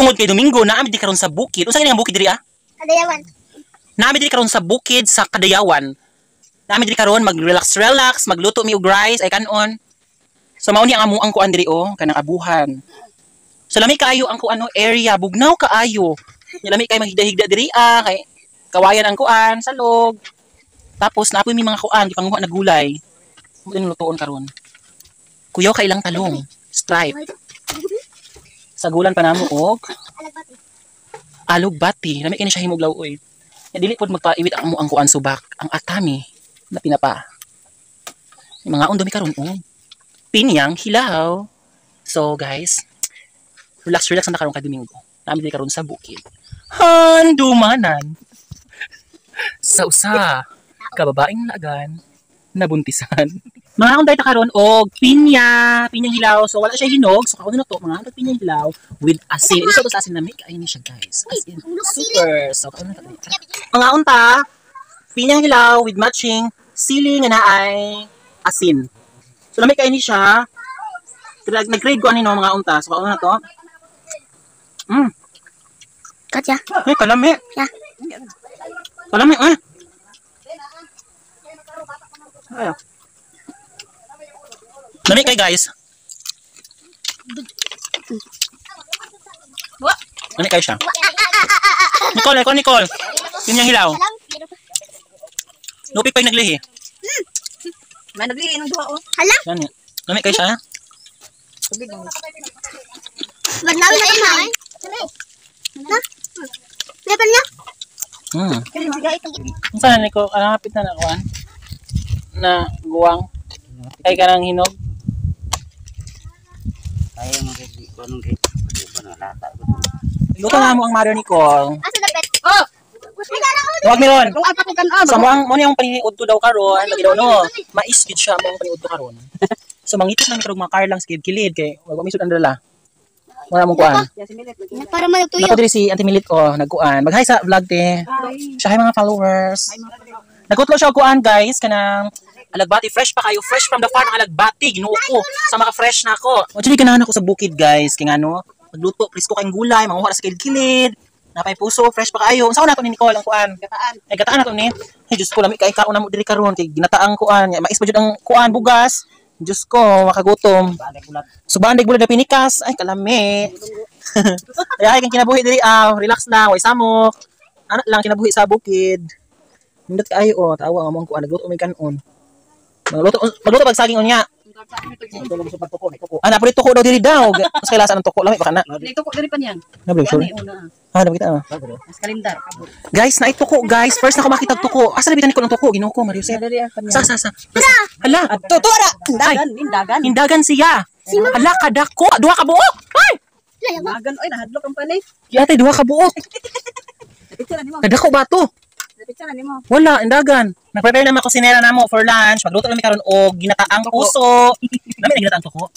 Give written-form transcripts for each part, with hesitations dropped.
tungod kay Domingo naami di karon sa bukid. Unsa kini nga bukid diri ah? Kadayawan. Naami diri karon sa bukid sa Kadayawan. Naami diri karon mag-relax, magluto mi og rice ay kanon. So mao ni ang amuang kuan diri oh, kanang abuhan. So lami kaayo ang kuan area, bugnaw kaayo. Lami kay maghigda-higda diri ah, kay kawayan ang kuan sa log. Tapos naapoy mi mga kuan, gipanguha na gulay. Mo din lutoon karon. Kuyaw ka ilang talong, stripe. Sagulan pa namo og alugbati. Lami kini siya himuglaw oy. Dili pod magpaiwit ang amuang kuan subak, ang atami na pinapa. Mga undomi karon oh. Pinyang hilaw. So guys, relax na karon kay Domingo. Naami diri karon sa bukid. Handumanan. Sa usa ka babaeng lagan nabuntisan. Mga unday ta karon og pinyang hilaw. So wala siya hinog. So karon na to mga unday pinyang hilaw with asin. Ito to sa asin na make ay ni siya guys. Asin. Super. So karon na to. Mga unta pinyang hilaw with matching sili nga naay asin. So lamay kay ni siya. Nag-grade ko ani no mga unta. So karon na to. Katya. Ay kalami. Yeah. Kalami eh. Ay. Lamig kay guys. Lamig kayo siya. Nicole. Yun yung hilaw. Lupik pa yung naglihi. May naglihi ng duha oh. Hala? Lamig kayo siya. Maglawi na kamay. Na? Lepan niya? Saan Nicole? Hapit na nakuan? Na guwang. Ay ka ng hinog. Kaya magiging anong kay lata. Luto na mo ang Mario Nicole. Asa dapat? Oh. Huwag meron. Sa mo yung paniudto daw karon, lagi daw no. Mais gid siya mo ang paniudto karon. So mangitit na mi karong mga karlang skid kilid kay wag mi sud andala. Wala mong kuan. Para magtuyo. Nako diri si Auntie Milit oh, nagkuan. Mag-hi sa vlog te. Siya hay mga followers. Nagutlo siya og kuan guys kanang alagbati, fresh pa kayo, fresh from the farm ng alagbati, ginuo ko, sa mga fresh na ako. Actually, ganahan ako sa bukid guys, kaya ano, magluto, presko kayong gulay, manguha sa kilid-kilid, napay puso, fresh pa kayo. Saan na ito ni Nicole, ang kuan? Gataan. Ay, gataan na ito ni. Ay, Diyos ko, lamig kayo na mo diri karon kay ginataang kuan, mais pa dyan ang kuan, bugas. Diyos ko, makagutom. Subandig bulat na pinikas, ay, kalami. Ay, kang kinabuhi diri, relax lang, way samok. Anak lang, kinabuhi sa bukid. Nindot kayo, tawa, among kuan, nagluto may kanon. Magluto pag saging unya. Ana pud tuko daw diri daw. Mas kailasan ang tuko lami baka na. Tuko diri pa niyan. Nabi sorry. Daw kita. Mas kalendar. Guys, na tuko guys. First na ko makita tuko. Asa nabitan ko ng tuko? Ginoo ko Mario Sep. Sa. Hala, tuto ra. Hindagan siya. Hala kadako, duha ka buok. Ay. Dagan oy nahadlok ang panay. Yate duha ka buok. Kadako ba to? Wala, indagan. Nag-prepare naman ako sinera namo for lunch. Magluto namin karon og ginataang puso. Dami na ginataang tuko.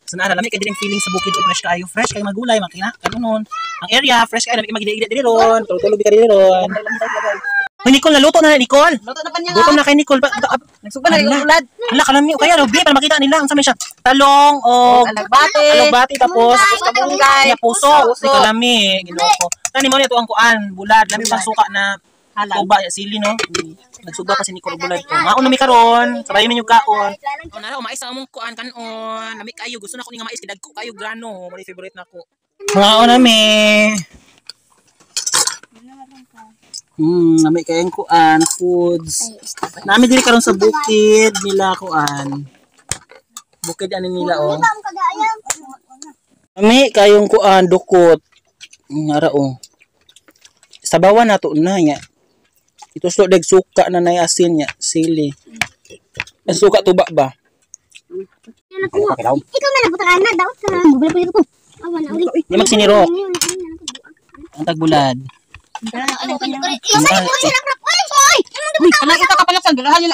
So na lami kay diring feeling sa bukid fresh kayo. Fresh kayo magulay, makina. Kanon. Ang area fresh kayo, lami kay magigida diri ron. Tulog bi ka diri ron. Hoy Nicole, naluto na Nicole. Luto na pa niya. Gutom na kay Nicole. Nagsuba na yung ulad. Hala, kalami kaya robi para makita nila unsa may siya. Talong og alagbati tapos kabunggay, puso. Kalami, ginoo ko. Tani mo ni ato ang kuan, bulad, lami pang suka na tuba sili no. Nagsuba pa si Nicole bulad ko. Mauna mi karon, sabay mi yung kaon. Na mais ang among kuan kanon. Nami kayo gusto na ko ni nga mais kidagko kayo grano, mo favorite nako. Mauna mi. Nami kayang kuan foods. Nami diri karon sa bukid nila kuan. Bukid ani nila oh. Nami kayong kuan dukot. Ngara oh. Sabawan nato na nya. Ito so dag suka na nay asin nya, sili. Ang suka tuba ba? Ikaw man nabuta na daw sa bubula ko. Awan na uli. Di magsiniro. Ang tagbulad.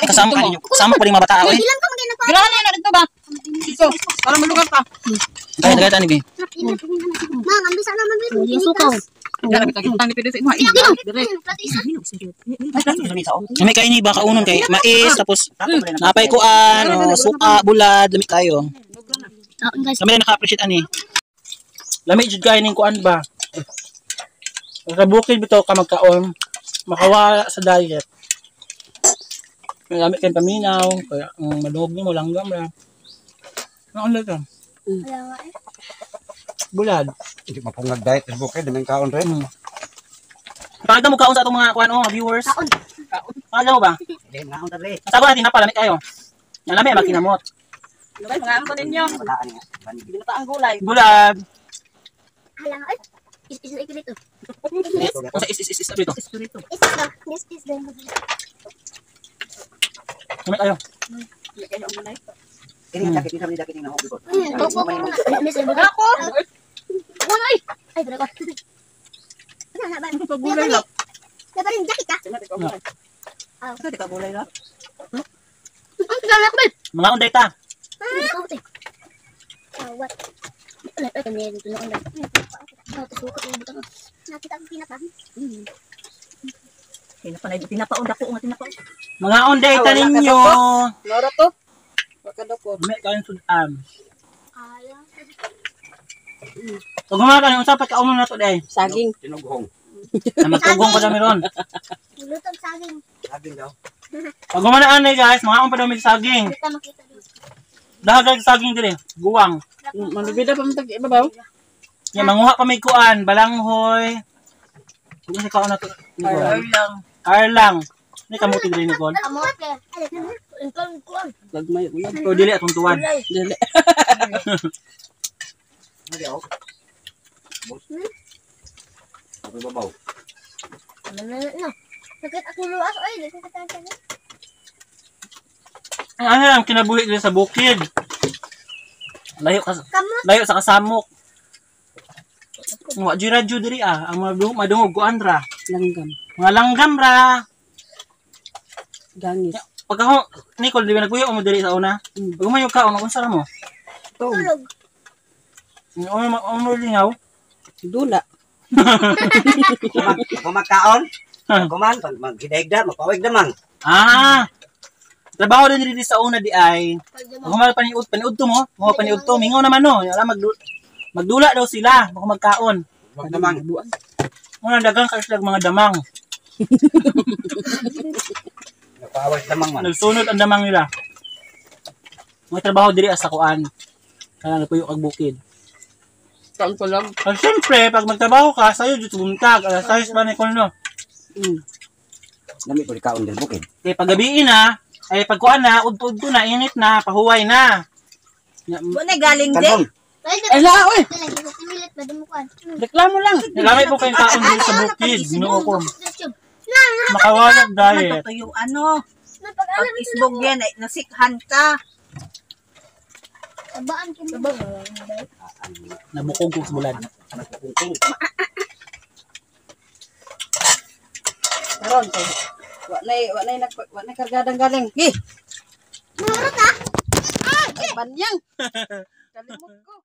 Kasama pa rin mga bata oy. Girahan na dito ba? Dito, para malugar pa. Dagay ani bi. Mang, ambisa naman dito. Yung sukaw. Dara kita kita ni pwede sa imo. Nami kay ni baka unon kay mais tapos napay kuan, suka, bulad, lami kayo. Kami na naka-appreciate ani. Lami jud kay ning kuan ba. Sa bukid bitaw ka magkaon, makawala sa diet. May lami kay paminaw, kaya madungog mo langgam ra. Ano to? Wala nga eh. Bulad. Hindi mapungag diet sa bukid, daming kaon rin. Pakita mo kaon sa atong mga kuan viewers. Kaon. Ano mo ba? Hindi, naon tali. Sabi natin napalamig kayo. Yan lami makinamot. Lugay, mga ampo ninyo. Walaan nga. Hindi na taang gulay. Bulad. Hala nga eh. Is na ito. Kung sa is dito. Espiritu. Is na. This is the. Lami kayo. Hindi kayo ang gulay. Ini ang dakit, ini sa mga dakit yung nahog. Opo. Miss Ako. Wala ay. Ay, dala ko. Ano na ba? Pagulay lang. Dapat rin jacket ka. Sino ka gulay? Sino ka gulay lang? Ang tagal na ako ba? Mga on data. Ikaw ito. What? Wala ito niya dito na onda. Sukat yung butang. Nakita ang pinapa. Pinapaunda ko nga tinapaon. Mga on data wala ka ninyo. Loro to. Wakadoko. Lami kayo sudan. Alam. Kung gumawa ka usapat ka na to day. Saging. Tinughong. Na magtugong pa dami ron. Lutong saging. Saging daw. Pag gumanaan na guys, mga on pa dami saging. Kita makita doon. Dahagag saging diri, guwang. Manubida pa matag ibabaw. Ya manguha pa may kuan, balanghoy. Kung sa kaon na to. lang. Arlang. Ni kamuti diri ni Gon. Kamote. Ikaw kuwan. Gagmay ulag. Pero dili atong tuwan. Dili. Hindi ako. Ako babaw. Ano? Sakit ako luwas. Ay, di ko katakan. Ang ano lang kinabuhi diri sa bukid. Kamot. Layo sa kasamok. Wa jud radyo diri ang madungog kuan ra. Langgam. Mga langgam ra. Gangis. Pag ako, Nicole, di ba nagpuyo mo diri sa una? Pag umayo ka, unsa ra mo? Tulog. Ano lingaw? Dula. Kung magkaon, kuman, pag maghidaigda, magpawig naman. Trabaho din diri sa una di ay. Kung paniud to mo, mga paniud to, mingaw naman no. Alam magdula daw sila, kung magkaon. Wag naman. Unang dagang kasi mga damang. Nagpawig naman man. Nagsunod ang damang nila. Mga trabaho diri sa kuan. Kaya nagpuyo kag bukid. Saan ko lang. At syempre, pag magtrabaho ka, sa'yo dito buntag, alas 6 pa ni Kolno. Nami ko kaon din bukid. Kaya pag gabiin na, ay pagkuan na, udto-udto na, init na, pahuway na. Wala galing Kanon. Ay la, oy. Similit ba dumukan? Reklamo lang. Nagamit po kayong taon dito sa bukid. Ginoo ko. Makawalag diet. Ito yung ano. Pag isbog yan, ay nasikhan ka. Tabaan ka mo. Nabukog ko sa bulan. Karon kay wa nay kargadang galing. Gi. Marot ah. Banyang. Kalimot ko.